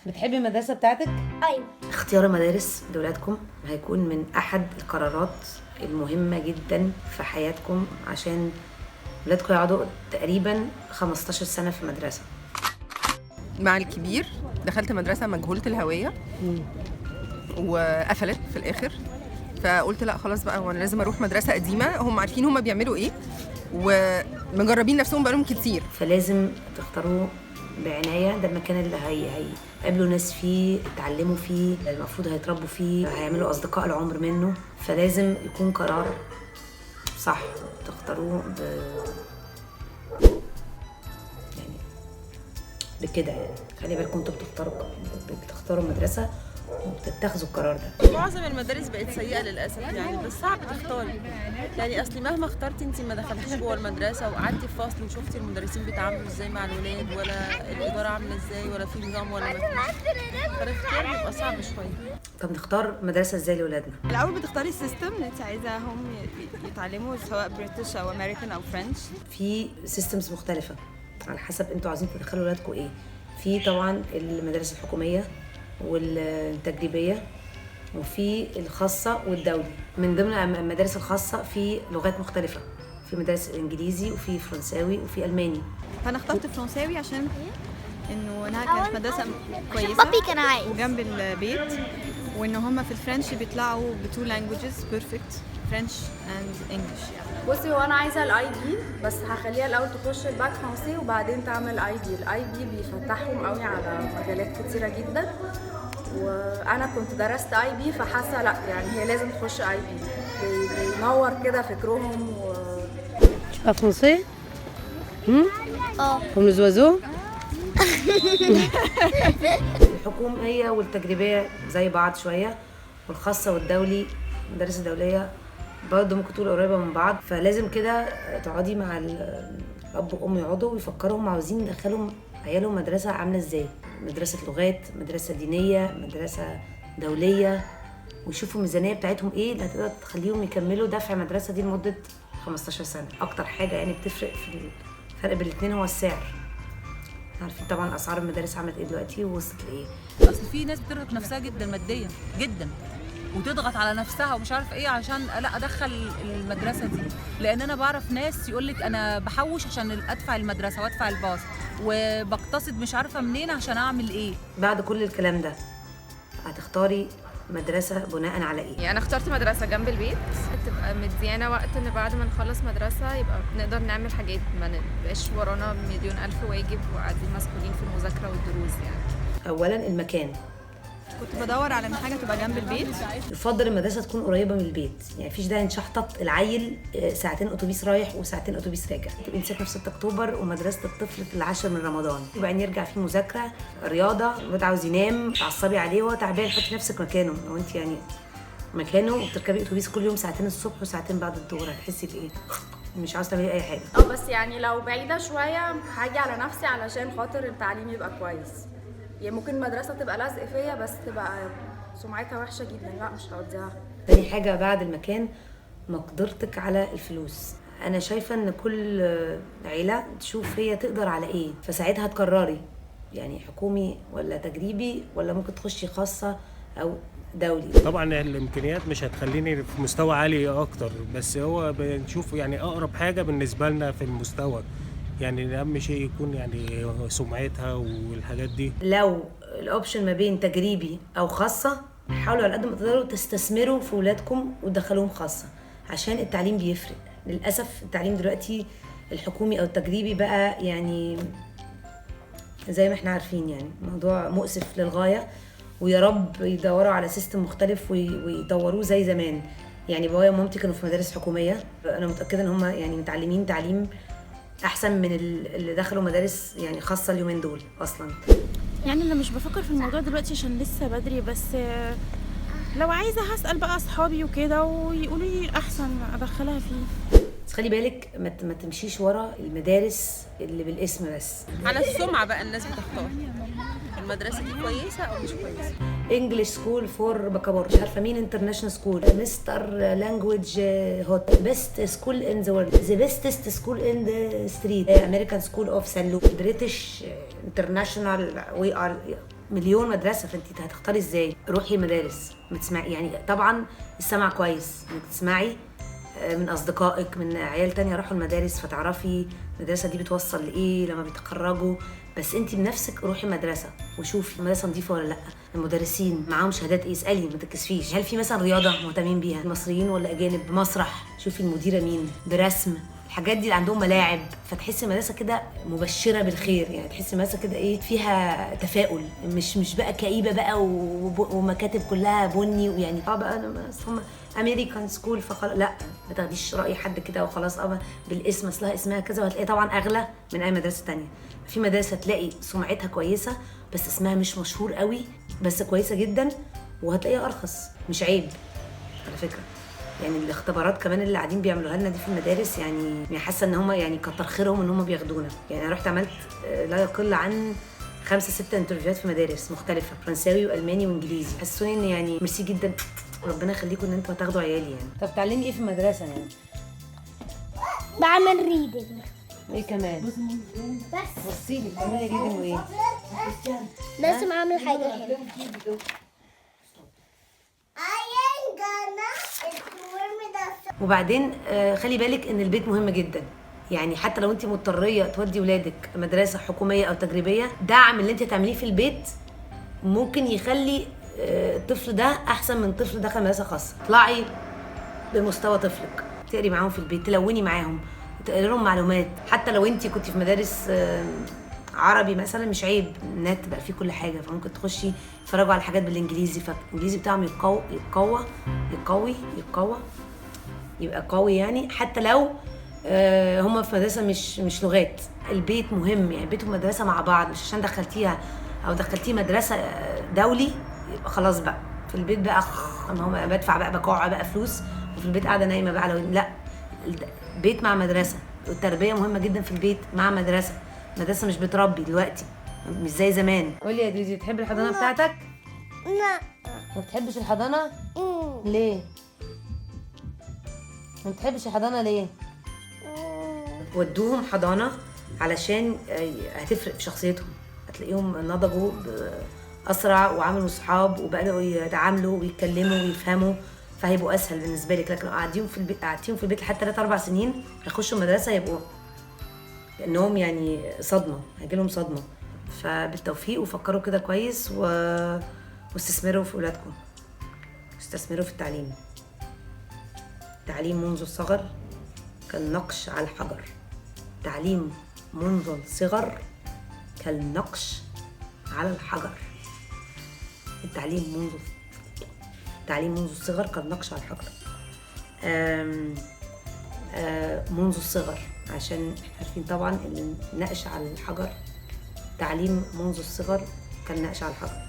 بتحبي المدرسة بتاعتك؟ ايوه. اختيار المدارس لأولادكم هيكون من أحد القرارات المهمة جدا في حياتكم، عشان ولادكم يقعدوا تقريبا 15 سنة في المدرسة. مع الكبير دخلت مدرسة مجهولة الهوية وقفلت في الآخر، فقلت لا خلاص بقى وانا لازم اروح مدرسة قديمة هم عارفين هم بيعملوا ايه ومجربين نفسهم بقالهم كتير، فلازم تختاروا بعناية. ده المكان اللي هيقابلوا ناس فيه، يتعلموا فيه، المفروض هيتربوا فيه، هيعملوا أصدقاء العمر منه. فلازم يكون قرار صح تختاروه يعني بكده. يعني خلي بالكم انتوا بتختاروا المدرسة وبتتخذوا القرار ده. معظم المدارس بقت سيئة للأسف يعني، بس صعب تختاري يعني. أصلي مهما اخترتي انت ما دخلتيش جوه المدرسة وقعدتي في فصل وشفتي المدرسين بيتعاملوا ازاي مع الولاد، ولا الإدارة عاملة ازاي، ولا في نظام ولا مفيش، فالاختيار بيبقى صعب شوية. طب نختار مدرسة ازاي لأولادنا؟ الأول بتختاري السيستم اللي انت عايزاهم يتعلموا، سواء بريتش أو أمريكان أو فرنش. في سيستمز مختلفة على حسب انتوا عايزين تدخلوا ولادكم ايه. في طبعا المدارس الحكومية والتجريبية، وفي الخاصة والدولي. من ضمن المدارس الخاصة في لغات مختلفة، في مدارس انجليزي وفي فرنساوي وفي الماني. فأنا اخترت فرنساوي عشان انها كانت مدرسة كويسة بابي كان عايز وجنب البيت، وان هما في الفرنش بيطلعوا بتو لانجويجز بيرفكت، فرنش اند انجلش. بصي، هو انا عايزه الاي بي، بس هخليها الاول تخش الباك فرنسي وبعدين تعمل اي بي. الاي بي بيفتحهم قوي على مجالات كتيره جدا، وانا كنت درست اي بي فحاسه لا يعني هي لازم تخش اي بي، بينور كده فكرهم Tu parles français? اه. Comme les oiseaux? الحكومية والتجريبية زي بعض شوية، والخاصة والدولي المدارس الدولية برضه ممكن تكون قريبة من بعض. فلازم كده تقعدي مع الأب والأم يقعدوا ويفكروا هم عاوزين يدخلوا عيالهم مدرسة عاملة ازاي، مدرسة لغات، مدرسة دينية، مدرسة دولية، ويشوفوا الميزانية بتاعتهم ايه اللي هتقدر تخليهم يكملوا دفع المدرسة دي لمدة 15 سنة. أكتر حاجة يعني بتفرق في الفرق بين الاتنين هو السعر. عارفين طبعا أسعار المدارس عملت ايه دلوقتي ووصلت لايه. اصل في ناس بترهق نفسها جدا ماديا جدا، وتضغط على نفسها ومش عارف ايه عشان لا ادخل المدرسه دي. لان انا بعرف ناس يقولك انا بحوش عشان ادفع المدرسه وادفع الباص، وبقتصد مش عارفه منين عشان اعمل ايه. بعد كل الكلام ده هتختاري مدرسة بناء على ايه؟ يعني انا اخترت مدرسه جنب البيت تبقى مديانا وقت ان بعد ما نخلص مدرسه يبقى نقدر نعمل حاجات، ما نبقاش ورانا مليون الف واجب وقاعدين مسؤولين في المذاكره والدروس. يعني اولا المكان، كنت بدور على ان حاجة تبقى جنب البيت. يفضل المدرسة تكون قريبة من البيت، يعني مفيش داعي نشحطط العيل ساعتين اتوبيس رايح وساعتين اتوبيس راجع. تبقي نسيت في 6 اكتوبر ومدرسة الطفل في العاشر من رمضان، وبعدين يرجع فيه مذاكرة، رياضة، الواد عاوز ينام، تعصبي عليه وهو تعبان، حطي نفسك مكانه. لو انت يعني مكانه وبتركبي اتوبيس كل يوم ساعتين الصبح وساعتين بعد الظهر، هتحسي بايه؟ مش عاوزه تعملي اي حاجه. بس يعني لو بعيده شويه هاجي على نفسي علشان خاطر التعليم يبقى كويس. يعني ممكن المدرسه تبقى لازقه فيا بس تبقى سمعتها وحشه جدا، لا مش هوديها. تاني حاجه بعد المكان مقدرتك على الفلوس. انا شايفه ان كل عيله تشوف هي تقدر على ايه، فساعتها تقرري يعني حكومي ولا تجريبي، ولا ممكن تخشي خاصه او دولي. طبعا الامكانيات مش هتخليني في مستوى عالي اكتر، بس هو بنشوف يعني اقرب حاجه بالنسبه لنا في المستوى. يعني اهم شيء يكون يعني سمعتها والحاجات دي. لو الاوبشن ما بين تجريبي او خاصه، حاولوا على قد ما تقدروا تستثمروا في ولادكم وتدخلوهم خاصه، عشان التعليم بيفرق. للاسف التعليم دلوقتي الحكومي او التجريبي بقى يعني زي ما احنا عارفين، يعني موضوع مؤسف للغايه. ويا رب يدوروا على سيستم مختلف ويدوروه زي زمان. يعني بابايا ومامتي كانوا في مدارس حكوميه، انا متاكده ان هم يعني متعلمين تعليم احسن من اللي دخلوا مدارس يعني خاصه اليومين دول اصلا. يعني انا مش بفكر في الموضوع دلوقتي عشان لسه بدري، بس لو عايزه هسال بقى اصحابي وكده ويقولوا لي احسن ادخلها فيه. بس خلي بالك ما تمشيش ورا المدارس اللي بالاسم بس. على السمعه بقى الناس بتختار المدرسه دي كويسه او مش كويسه. انجلش سكول فور بكابور، مش عارفه مين انترناشونال سكول، مستر لانجويج هوت، بيست سكول ان ذا وورلد، ذا بيستست سكول ان ذا ستريت، امريكان سكول اوف سان لوك، بريتش انترناشونال، وي ار، مليون مدرسه. فانت هتختاري ازاي؟ روحي مدارس بتسمعي، يعني طبعا السمع كويس انك تسمعي من اصدقائك، من عيال تانية راحوا المدارس فتعرفي المدرسه دي بتوصل لايه لما بيتخرجوا. بس انت بنفسك روحي مدرسه وشوفي المدرسه نظيفه ولا لا، المدرسين معاهم شهادات ايه، اسالي ما تتكسفيش. هل في مثلا رياضه مهتمين بيها مصريين ولا اجانب؟ بمسرح، شوفي المديره مين، برسم، الحاجات دي اللي عندهم ملاعب، فتحسي المدرسه كده مبشره بالخير، يعني تحسي المدرسه كده ايه فيها تفاؤل، مش بقى كئيبه بقى ومكاتب كلها بني، ويعني بقى انا هم امريكان سكول فخلاص، لا ما تاخديش راي حد كده وخلاص بالاسم، اصلها اسمها كذا، وهتلاقي طبعا اغلى من اي مدرسه تانية. في مدرسه تلاقي سمعتها كويسه بس اسمها مش مشهور قوي بس كويسه جدا، وهتلاقيها ارخص، مش عيب على فكره. يعني الاختبارات كمان اللي قاعدين بيعملوها لنا دي في المدارس، يعني حاسه ان هم يعني كتر خيرهم ان هم بياخدونا. يعني انا رحت عملت لا يقل عن 5-6 انترفيوهات في مدارس مختلفه، فرنساوي والماني وانجليزي، حسوني ان يعني ميرسي جدا، ربنا يخليكم ان انتوا هتاخدوا عيالي يعني. طب بتعلمي ايه في المدرسه يعني؟ بعمل ريدنج. وايه كمان؟ بس بصي لي بتعملي ريدنج وايه؟ لازم اعمل حاجه هنا. وبعدين خلي بالك ان البيت مهم جدا، يعني حتى لو انت مضطريه تودي ولادك مدرسه حكوميه او تجريبيه، دعم اللي انت هتعمليه في البيت ممكن يخلي الطفل ده احسن من طفل دخل مدرسه خاصه. اطلعي بمستوى طفلك، تقري معاهم في البيت، تلوني معاهم، تقري لهم معلومات. حتى لو انت كنت في مدارس عربي مثلا، مش عيب النت بقى فيه كل حاجه، فممكن تخشي تتفرجوا على حاجات بالانجليزي، فالانجليزي بتاعهم يبقى قوي يعني. حتى لو هم في مدرسه مش لغات، البيت مهم، يعني البيت والمدرسه مع بعض، مش عشان دخلتيها او دخلتيه مدرسه دولي يبقى خلاص بقى في البيت بقى اما هم بدفع بقى بقاعه بقى فلوس وفي البيت قاعده نايمه بقى. لا، بيت مع مدرسه، والتربيه مهمه جدا في البيت مع مدرسه. المدرسه مش بتربي دلوقتي، مش زي زمان. قولي يا ديدي، بتحبي الحضانه بتاعتك؟ لا. ما بتحبش الحضانه؟ ليه؟ ما بتحبش الحضانه ليه؟ ودوهم حضانه علشان هتفرق في شخصيتهم، هتلاقيهم نضجوا اسرع وعملوا صحاب وبقوا يتعاملوا ويتكلموا ويفهموا، فهيبقوا اسهل بالنسبه لك. لكن لو قاعدتيهم في البيت لحد 3-4 سنين هيخشوا المدرسه يبقوا انهم يعني صدمه، هيجيلهم صدمه. فبالتوفيق، وفكروا كده كويس واستثمروا في اولادكم، استثمروا في التعليم. تعليم منذ الصغر كالنقش على الحجر، تعليم منذ الصغر كالنقش على الحجر. التعليم منذ الصغر كالنقش على الحجر. منذ الصغر، عشان احنا عارفين طبعا ان النقش على الحجر، تعليم منذ الصغر كالنقش على الحجر.